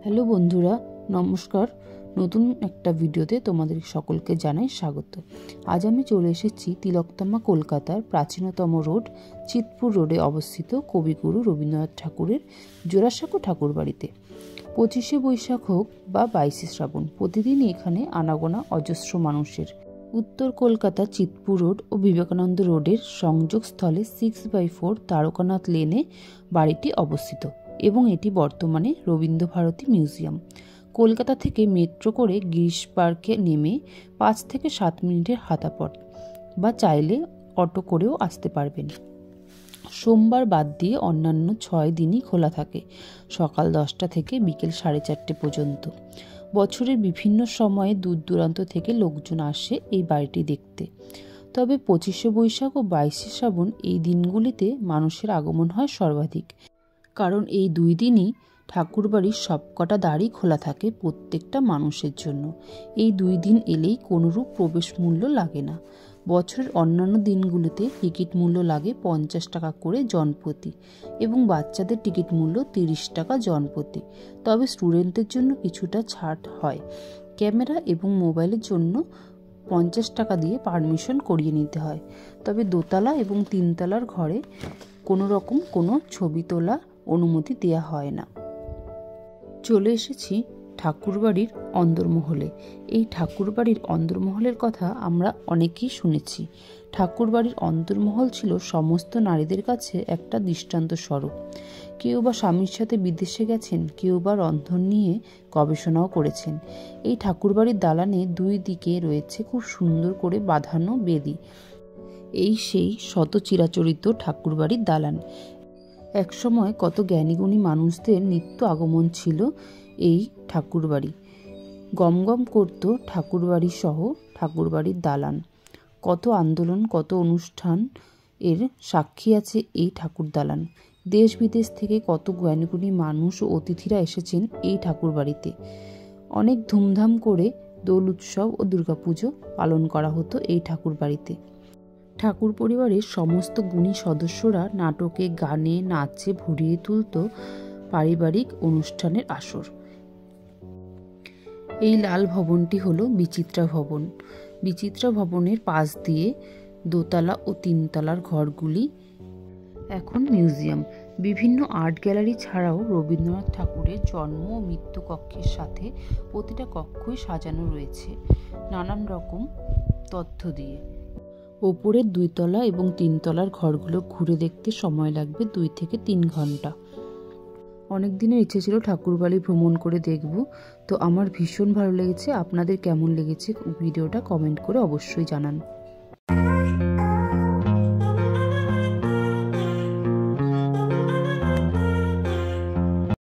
Hello বন্ধুরা, নমস্কার। নতুন একটা ভিডিওতে তোমাদের সকলকে জানাই স্বাগত। আজ আমি চলে এসেছি তিলকতমা কলকাতার প্রাচীনতম রোড চিতপুর রোডে অবস্থিত কবিগুরু রবীন্দ্রনাথ ঠাকুরের জোড়াসাঁকো ঠাকুর বাড়িতে। 25শে বৈশাখ হোক বা 22শে শ্রাবণ, প্রতিদিনই এখানে আনাগোনা অজস্র মানুষের। উত্তর কলকাতা চিতপুর রোড ও বিবেকানন্দ রোডের সংযোগস্থলে 6/4 তারকানাথ লেনে বাড়িটি অবস্থিত এবং এটি বর্তমানে রবীন্দ্রভারতী মিউজিয়াম। কলকাতা থেকে মেট্রো করে গিরিশ পার্কে নেমে 5 থেকে 7 মিনিটের হাঁটাপথ, বা চাইলে অটো করেও আসতে পারবেন। সোমবার বাদ দিয়ে অন্যান্য 6 দিনই খোলা থাকে, সকাল 10টা থেকে বিকেল 4:30 পর্যন্ত। বছরের বিভিন্ন সময়ে দূর দূরান্ত থেকে লোকজন আসে এই বাড়িটি দেখতে। তবে 25শে বৈশাখ ও 22শে শ্রাবণ এই দিনগুলিতে মানুষের আগমন হয় সর্বাধিক, কারণ এই 2 দিনই ঠাকুরবাড়ির সবকটা দ্বারই খোলা থাকে প্রত্যেকটা মানুষের জন্য। এই 2 দিন এলেই কোনোরূপ প্রবেশ মূল্য লাগে না। বছরের অন্যান্য দিনগুলিতে টিকিট মূল্য লাগে 50 টাকা করে জনপ্রতি এবং বাচ্চাদের টিকিট মূল্য 30 টাকা জনপ্রতি। তবে স্টুডেন্টদের জন্য কিছুটা ছাড় হয়। ক্যামেরা এবং মোবাইলের জন্য 50 টাকা দিয়ে পারমিশন করিয়ে নিতে হয়। তবে দোতলা এবং 3 তলার ঘরে কোনো রকম কোনো ছবি তোলা অনুমতি দেওয়া হয় না। চলে এসেছি ঠাকুরবাড়ির অন্দরমহলে। এই ঠাকুরবাড়ির অন্দরমহলের কথা আমরা অনেকেই শুনেছি। ঠাকুরবাড়ির অন্দরমহল ছিল সমস্ত নারীদের কাছে একটা দৃষ্টান্ত স্বরূপ। কেউ বা স্বামীর সাথে বিদেশে গেছেন, কেউ বা রন্ধন নিয়ে গবেষণাও করেছেন। এই ঠাকুরবাড়ির দালানে 2 দিকে রয়েছে খুব সুন্দর করে বাঁধানো বেদি। এই সেই শত চিরাচরিত ঠাকুরবাড়ির দালান। একসময় কত জ্ঞানীগুণী মানুষদের নিত্য আগমন ছিল এই ঠাকুরবাড়ি। গমগম করত ঠাকুরবাড়ি সহ ঠাকুরবাড়ির দালান। কত আন্দোলন, কত অনুষ্ঠান এর সাক্ষী আছে এই ঠাকুর দালান। দেশ বিদেশ থেকে কত জ্ঞানীগুণী মানুষ ও অতিথিরা এসেছেন এই ঠাকুরবাড়িতে। অনেক ধুমধাম করে দোল উৎসব ও দুর্গাপুজো পালন করা হতো এই ঠাকুরবাড়িতে। ঠাকুর পরিবারের সমস্ত গুণী সদস্যরা নাটকে, গানে, নাচে ভরিয়ে তুলত পারিবারিক অনুষ্ঠানের আসর। এই লাল ভবনটি হলো বিচিত্রা ভবন। বিচিত্রা ভবনের পাশ দিয়ে দোতলা ও 3 তলার ঘরগুলি এখন মিউজিয়াম। বিভিন্ন আর্ট গ্যালারি ছাড়াও রবীন্দ্রনাথ ঠাকুরের জন্ম ও মৃত্যু কক্ষের সাথে প্রতিটা কক্ষই সাজানো রয়েছে নানান রকম তথ্য দিয়ে। ওপরের 2 তলা এবং 3 তলার ঘরগুলো ঘুরে দেখতে সময় লাগবে 2 থেকে 3 ঘন্টা। অনেক দিনের ইচ্ছে ছিল ঠাকুরবাড়ি ভ্রমণ করে দেখব, তো আমার ভীষণ ভালো লেগেছে। আপনাদের কেমন লেগেছে ভিডিওটা কমেন্ট করে অবশ্যই জানান।